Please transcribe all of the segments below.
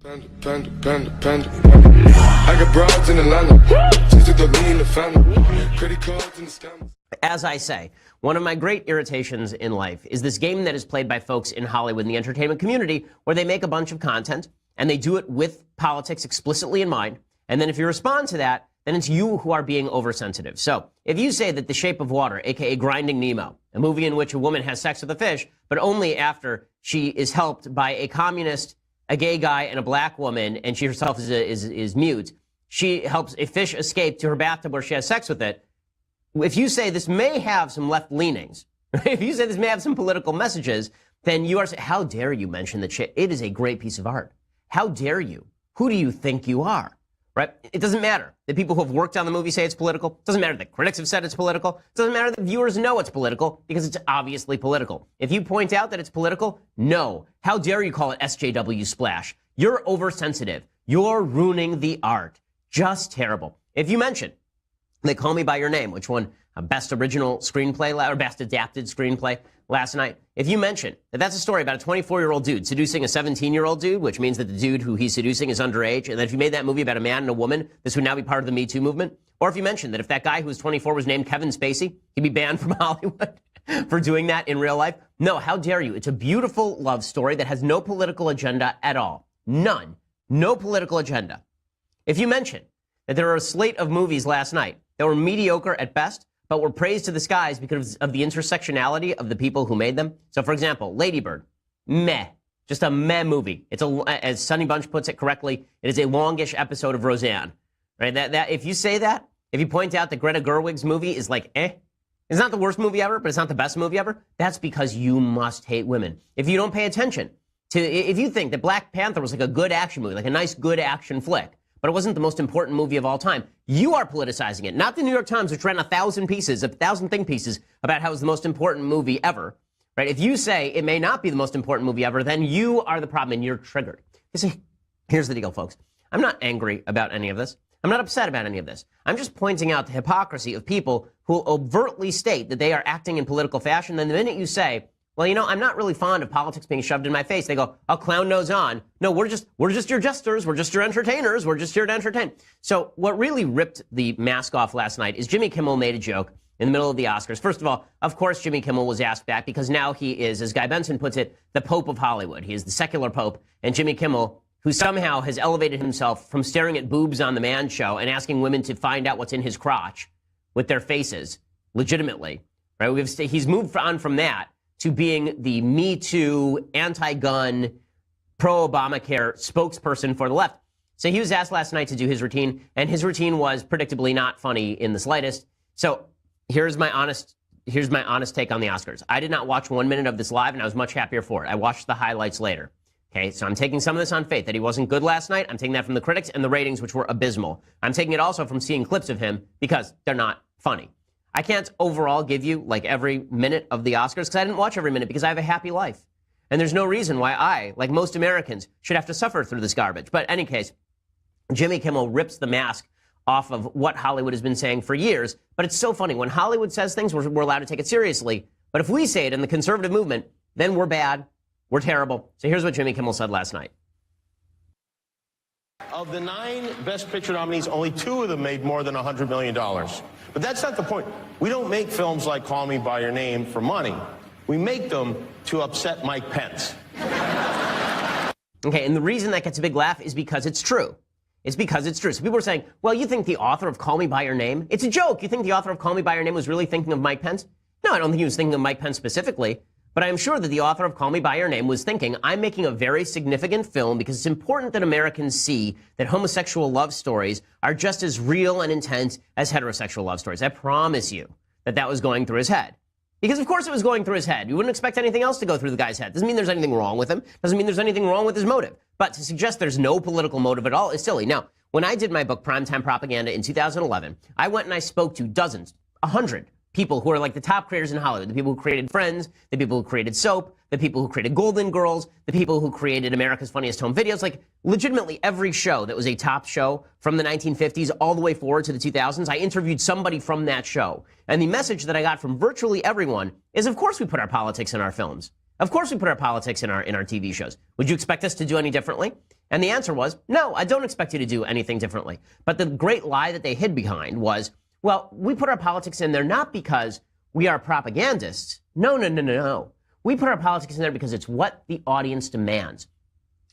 I got broads in Atlanta. Just to the lean, the family. Credit cards and the scammers. As I say, one of my great irritations in life is this game that is played by folks in Hollywood and the entertainment community where they make a bunch of content and they do it with politics explicitly in mind. And then if you respond to that, then it's you who are being oversensitive. So if you say that The Shape of Water, aka Grinding Nemo, a movie in which a woman has sex with a fish, but only after she is helped by a communist, a gay guy, and a black woman, and she herself is mute, she helps a fish escape to her bathtub where she has sex with it. If you say this may have some left leanings, if you say this may have some political messages, then you are saying, how dare you mention that shit? It is a great piece of art. How dare you? Who do you think you are? Right? It doesn't matter that people who have worked on the movie say it's political. It doesn't matter that critics have said it's political. It doesn't matter that viewers know it's political because it's obviously political. If you point out that it's political, no. How dare you call it SJW Splash? You're oversensitive. You're ruining the art. Just terrible. If you mention They Call Me By Your Name, which won Best Original Screenplay or Best Adapted Screenplay last night. If you mention that that's a story about a 24-year-old dude seducing a 17-year-old dude, which means that the dude who he's seducing is underage, and that if you made that movie about a man and a woman, this would now be part of the Me Too movement. Or if you mention that if that guy who was 24 was named Kevin Spacey, he'd be banned from Hollywood for doing that in real life. No, how dare you? It's a beautiful love story that has no political agenda at all. None. No political agenda. If you mention that there are a slate of movies last night that were mediocre at best, but were praised to the skies because of the intersectionality of the people who made them. So, for example, Lady Bird, meh. Just a meh movie. It's as Sonny Bunch puts it correctly, it is a longish episode of Roseanne. Right? That if you say that, if you point out that Greta Gerwig's movie is like it's not the worst movie ever, but it's not the best movie ever, that's because you must hate women. If you don't pay attention to, if you think that Black Panther was like a good action movie, like a nice good action flick, but it wasn't the most important movie of all time, you are politicizing it. Not the New York Times, which ran 1,000 think pieces about how it was the most important movie ever. Right? If you say it may not be the most important movie ever, then you are the problem and you're triggered. You see, here's the deal, folks. I'm not angry about any of this. I'm not upset about any of this. I'm just pointing out the hypocrisy of people who overtly state that they are acting in political fashion. Then the minute you say, well, you know, I'm not really fond of politics being shoved in my face, they go, oh, clown nose on. No, we're just your jesters. We're just your entertainers. We're just here to entertain. So what really ripped the mask off last night is Jimmy Kimmel made a joke in the middle of the Oscars. First of all, of course, Jimmy Kimmel was asked back because now he is, as Guy Benson puts it, the Pope of Hollywood. He is the secular Pope. And Jimmy Kimmel, who somehow has elevated himself from staring at boobs on the Man Show and asking women to find out what's in his crotch with their faces, legitimately, right? He's moved on from that to being the Me Too, anti-gun, pro-Obamacare spokesperson for the left. So he was asked last night to do his routine, and his routine was predictably not funny in the slightest. So here's my honest take on the Oscars. I did not watch 1 minute of this live, and I was much happier for it. I watched the highlights later. Okay, so I'm taking some of this on faith, that he wasn't good last night. I'm taking that from the critics and the ratings, which were abysmal. I'm taking it also from seeing clips of him because they're not funny. I can't overall give you like every minute of the Oscars because I didn't watch every minute because I have a happy life. And there's no reason why I, like most Americans, should have to suffer through this garbage. But in any case, Jimmy Kimmel rips the mask off of what Hollywood has been saying for years. But it's so funny. When Hollywood says things, we're allowed to take it seriously. But if we say it in the conservative movement, then we're bad. We're terrible. So here's what Jimmy Kimmel said last night. Of the 9 Best Picture nominees, only 2 of them made more than $100 million. But that's not the point. We don't make films like Call Me By Your Name for money. We make them to upset Mike Pence. Okay, and the reason that gets a big laugh is because it's true. It's because it's true. So people are saying, well, you think the author of Call Me By Your Name? It's a joke. You think the author of Call Me By Your Name was really thinking of Mike Pence? No, I don't think he was thinking of Mike Pence specifically. But I am sure that the author of Call Me By Your Name was thinking, I'm making a very significant film because it's important that Americans see that homosexual love stories are just as real and intense as heterosexual love stories. I promise you that that was going through his head. Because of course it was going through his head. You wouldn't expect anything else to go through the guy's head. Doesn't mean there's anything wrong with him. Doesn't mean there's anything wrong with his motive. But to suggest there's no political motive at all is silly. Now, when I did my book, Primetime Propaganda, in 2011, I went and I spoke to dozens, 100 people who are like the top creators in Hollywood, the people who created Friends, the people who created Soap, the people who created Golden Girls, the people who created America's Funniest Home Videos, like legitimately every show that was a top show from the 1950s all the way forward to the 2000s, I interviewed somebody from that show. And the message that I got from virtually everyone is, of course we put our politics in our films. Of course we put our politics in our TV shows. Would you expect us to do any differently? And the answer was, no, I don't expect you to do anything differently. But the great lie that they hid behind was, well, we put our politics in there not because we are propagandists. No, no, no, no, no. We put our politics in there because it's what the audience demands.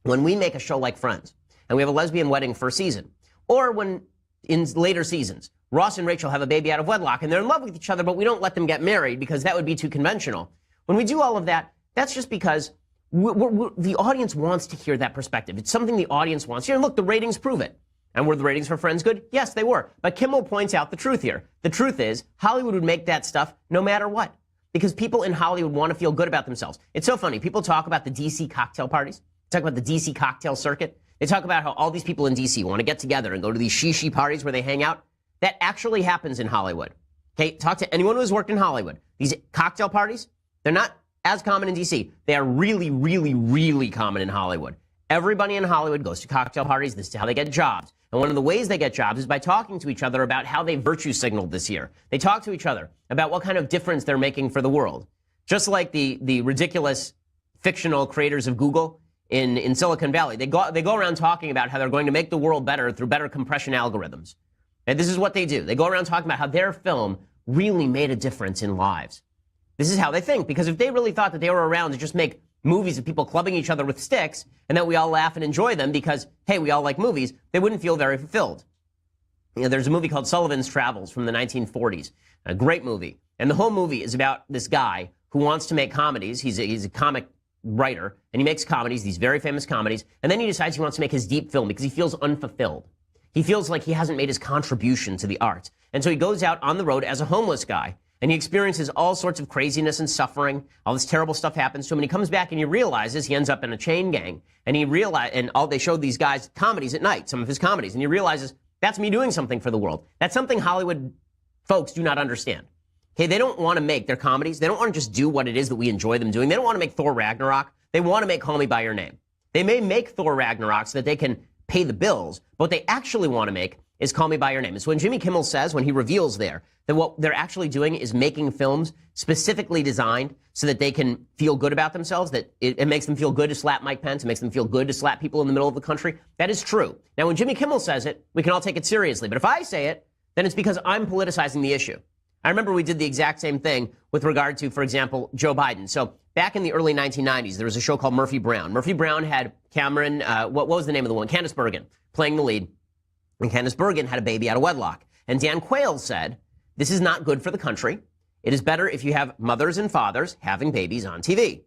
When we make a show like Friends, and we have a lesbian wedding first season, or when in later seasons, Ross and Rachel have a baby out of wedlock, and they're in love with each other, but we don't let them get married because that would be too conventional. When we do all of that, that's just because the audience wants to hear that perspective. It's something the audience wants to hear. And look, the ratings prove it. And were the ratings for Friends good? Yes, they were. But Kimmel points out the truth here. The truth is, Hollywood would make that stuff no matter what. Because people in Hollywood want to feel good about themselves. It's so funny. People talk about the D.C. cocktail parties. Talk about the D.C. cocktail circuit. They talk about how all these people in D.C. want to get together and go to these shishi parties where they hang out. That actually happens in Hollywood. Okay, talk to anyone who has worked in Hollywood. These cocktail parties, they're not as common in D.C. They are really, really, really common in Hollywood. Everybody in Hollywood goes to cocktail parties. This is how they get jobs. And one of the ways they get jobs is by talking to each other about how they virtue signaled this year. They talk to each other about what kind of difference they're making for the world. Just like the ridiculous fictional creators of Google in Silicon Valley. They go around talking about how they're going to make the world better through better compression algorithms. And this is what they do. They go around talking about how their film really made a difference in lives. This is how they think, because if they really thought that they were around to just make movies of people clubbing each other with sticks and that we all laugh and enjoy them because, hey, we all like movies, they wouldn't feel very fulfilled. You know, there's a movie called Sullivan's Travels from the 1940s, a great movie. And the whole movie is about this guy who wants to make comedies. He's a comic writer, and he makes comedies, these very famous comedies, and then he decides he wants to make his deep film because he feels unfulfilled. He feels like he hasn't made his contribution to the art. And so he goes out on the road as a homeless guy, and he experiences all sorts of craziness and suffering. All this terrible stuff happens to him, and he comes back and he realizes he ends up in a chain gang. And they showed these guys comedies at night, some of his comedies, and he realizes that's me doing something for the world. That's something Hollywood folks do not understand. Okay, they don't want to make their comedies. They don't want to just do what it is that we enjoy them doing. They don't want to make Thor Ragnarok. They want to make Call Me By Your Name. They may make Thor Ragnarok so that they can pay the bills, but what they actually want to make is Call Me By Your Name. And so when Jimmy Kimmel says, when he reveals there, that what they're actually doing is making films specifically designed so that they can feel good about themselves, that it makes them feel good to slap Mike Pence, it makes them feel good to slap people in the middle of the country, that is true. Now, when Jimmy Kimmel says it, we can all take it seriously. But if I say it, then it's because I'm politicizing the issue. I remember we did the exact same thing with regard to, for example, Joe Biden. So back in the early 1990s, there was a show called Murphy Brown. Murphy Brown had Cameron, what was the name of the woman? Candace Bergen, playing the lead. And Candace Bergen had a baby out of wedlock. And Dan Quayle said, this is not good for the country. It is better if you have mothers and fathers having babies on TV.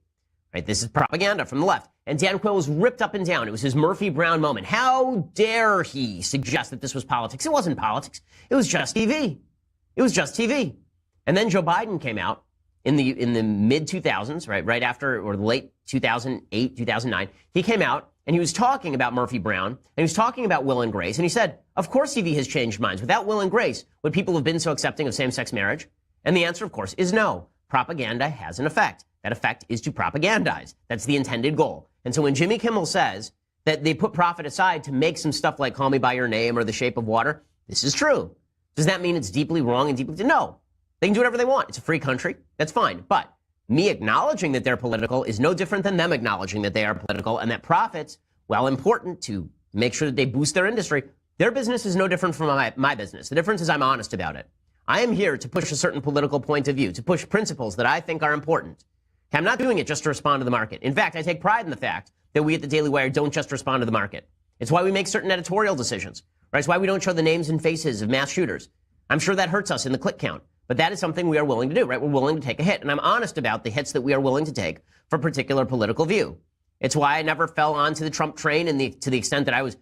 Right? This is propaganda from the left. And Dan Quayle was ripped up and down. It was his Murphy Brown moment. How dare he suggest that this was politics? It wasn't politics. It was just TV. It was just TV. And then Joe Biden came out in the mid-2000s, right after, or late 2008, 2009. He came out and he was talking about Murphy Brown, and he was talking about Will and Grace, and he said, of course TV has changed minds. Without Will and Grace, would people have been so accepting of same-sex marriage? And the answer, of course, is no. Propaganda has an effect. That effect is to propagandize. That's the intended goal. And so when Jimmy Kimmel says that they put profit aside to make some stuff like Call Me By Your Name or The Shape of Water, this is true. Does that mean it's deeply wrong and deeply... No. They can do whatever they want. It's a free country. That's fine. But me acknowledging that they're political is no different than them acknowledging that they are political, and that profits, while important to make sure that they boost their industry, their business is no different from my business. The difference is I'm honest about it. I am here to push a certain political point of view, to push principles that I think are important. I'm not doing it just to respond to the market. In fact, I take pride in the fact that we at the Daily Wire don't just respond to the market. It's why we make certain editorial decisions. Right? It's why we don't show the names and faces of mass shooters. I'm sure that hurts us in the click count, but that is something we are willing to do, right? We're willing to take a hit, and I'm honest about the hits that we are willing to take for a particular political view. It's why I never fell onto the Trump train to the extent that I was,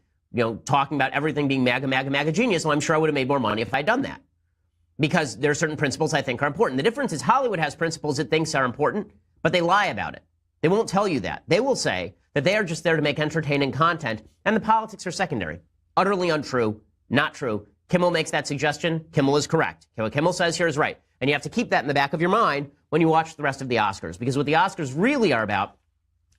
talking about everything being MAGA, MAGA, MAGA genius. Well, I'm sure I would have made more money if I'd done that, because there are certain principles I think are important. The difference is Hollywood has principles it thinks are important, but they lie about it. They won't tell you that. They will say that they are just there to make entertaining content, and the politics are secondary. Utterly untrue, not true. Kimmel makes that suggestion. Kimmel is correct. What Kimmel says here is right. And you have to keep that in the back of your mind when you watch the rest of the Oscars, because what the Oscars really are about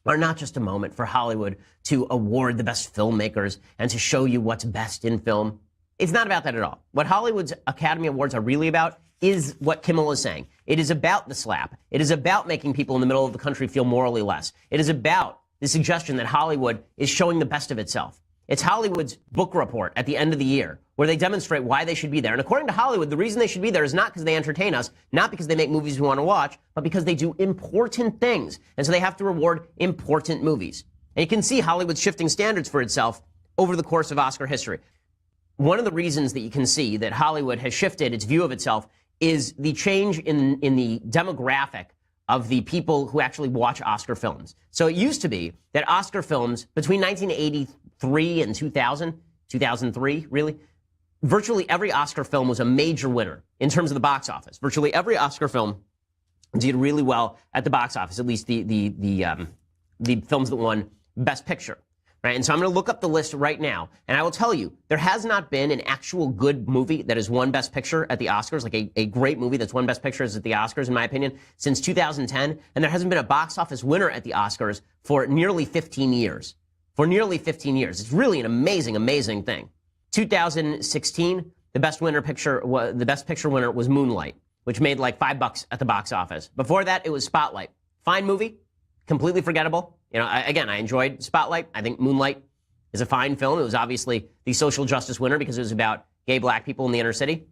are not just a moment for Hollywood to award the best filmmakers and to show you what's best in film. It's not about that at all. What Hollywood's Academy Awards are really about is what Kimmel is saying. It is about the slap. It is about making people in the middle of the country feel morally less. It is about the suggestion that Hollywood is showing the best of itself. It's Hollywood's book report at the end of the year, where they demonstrate why they should be there. And according to Hollywood, the reason they should be there is not because they entertain us, not because they make movies we want to watch, but because they do important things. And so they have to reward important movies. And you can see Hollywood's shifting standards for itself over the course of Oscar history. One of the reasons that you can see that Hollywood has shifted its view of itself is the change in the demographic of the people who actually watch Oscar films. So it used to be that Oscar films between 1983 and 2003, really, virtually every Oscar film was a major winner in terms of the box office. Virtually every Oscar film did really well at the box office, at least the films that won Best Picture. Right? And so I'm going to look up the list right now, and I will tell you, there has not been an actual good movie that has won Best Picture at the Oscars, like a great movie that's won Best Picture at the Oscars, in my opinion, since 2010, and there hasn't been a box office winner at the Oscars for nearly 15 years. For nearly 15 years. It's really an amazing, amazing thing. 2016, the Best Picture winner was Moonlight, which made like $5 at the box office. Before that, it was Spotlight. Fine movie, completely forgettable. You know, I enjoyed Spotlight. I think Moonlight is a fine film. It was obviously the social justice winner because it was about gay black people in the inner city.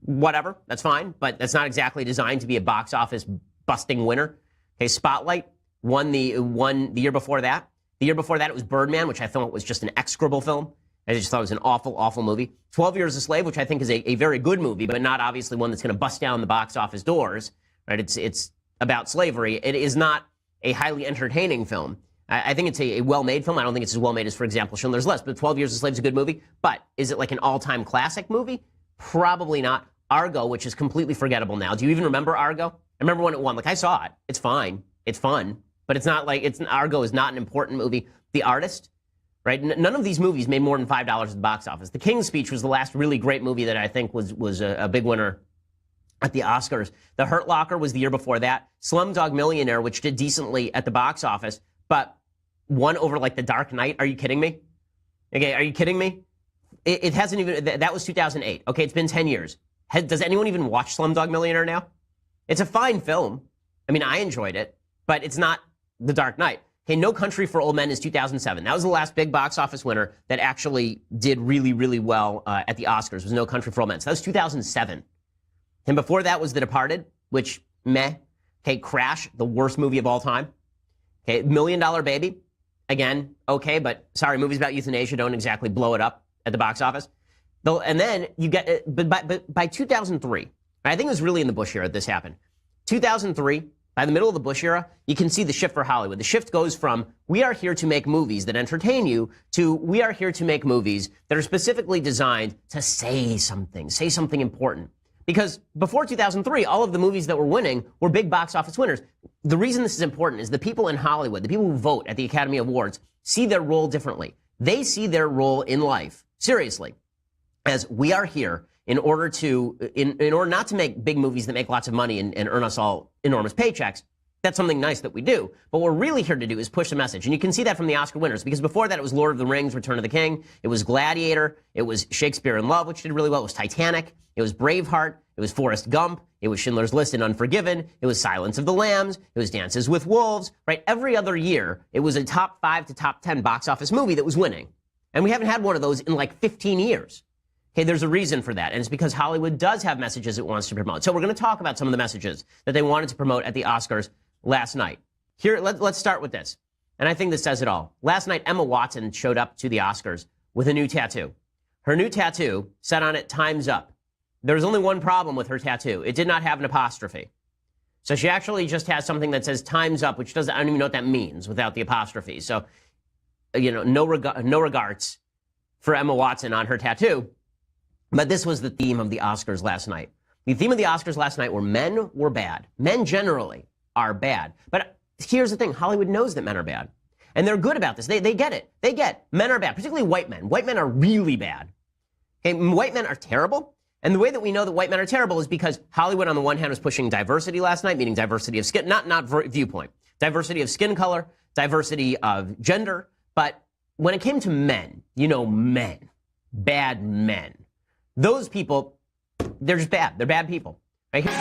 Whatever, that's fine, but that's not exactly designed to be a box office busting winner. Okay, Spotlight won the year before that. The year before that, it was Birdman, which I thought was just an execrable film. I just thought it was an awful, awful movie. 12 Years a Slave, which I think is a very good movie, but not obviously one that's going to bust down the box office doors. Right? It's about slavery. It is not a highly entertaining film. I think it's a well-made film. I don't think it's as well-made as, for example, Schindler's List. But 12 Years a Slave is a good movie. But is it like an all-time classic movie? Probably not. Argo, which is completely forgettable now. Do you even remember Argo? I remember when it won. Like, I saw it. It's fine. It's fun. But it's not like Argo is not an important movie. The Artist, right? None of these movies made more than $5 at the box office. The King's Speech was the last really great movie that I think was a big winner at the Oscars. The Hurt Locker was the year before that. Slumdog Millionaire, which did decently at the box office, but won over like The Dark Knight. Are you kidding me? Okay, are you kidding me? It hasn't even, that was 2008. Okay, it's been 10 years. Does anyone even watch Slumdog Millionaire now? It's a fine film. I mean, I enjoyed it, but it's not The Dark Knight. Okay, No Country for Old Men is 2007. That was the last big box office winner that actually did really, really well at the Oscars, was No Country for Old Men. So that was 2007. And before that was The Departed, which, meh. Okay, Crash, the worst movie of all time. Okay, $1 Million Baby, again, okay, but sorry, movies about euthanasia don't exactly blow it up at the box office. And then you get, but by 2003, I think it was really in the Bush era that this happened. 2003, by the middle of the Bush era, you can see the shift for Hollywood. The shift goes from, we are here to make movies that entertain you, to we are here to make movies that are specifically designed to say something important. Because before 2003, all of the movies that were winning were big box office winners. The reason this is important is the people in Hollywood, the people who vote at the Academy Awards, see their role differently. They see their role in life, seriously, as we are here in order to, in order not to make big movies that make lots of money and earn us all enormous paychecks. That's something nice that we do. But what we're really here to do is push the message. And you can see that from the Oscar winners, because before that it was Lord of the Rings, Return of the King. It was Gladiator. It was Shakespeare in Love, which did really well. It was Titanic. It was Braveheart. It was Forrest Gump. It was Schindler's List and Unforgiven. It was Silence of the Lambs. It was Dances with Wolves, right? Every other year, it was a top 5 to top 10 box office movie that was winning. And we haven't had one of those in like 15 years. Okay, there's a reason for that, and it's because Hollywood does have messages it wants to promote. So we're going to talk about some of the messages that they wanted to promote at the Oscars last night. Here, let's start with this, and I think this says it all. Last night, Emma Watson showed up to the Oscars with a new tattoo. Her new tattoo said on it, "Time's Up." There was only one problem with her tattoo. It did not have an apostrophe. So she actually just has something that says "Time's Up," which doesn't, I don't even know what that means without the apostrophe. So, you know, no regards for Emma Watson on her tattoo. But this was the theme of the Oscars last night. The theme of the Oscars last night were men were bad. Men generally are bad. But here's the thing. Hollywood knows that men are bad. And they're good about this. They get it. They get men are bad, particularly white men. White men are really bad. Okay, white men are terrible. And the way that we know that white men are terrible is because Hollywood, on the one hand, was pushing diversity last night, meaning diversity of skin, not viewpoint, diversity of skin color, diversity of gender. But when it came to men, you know, men, bad men, those people, they're just bad. They're bad people. Right here.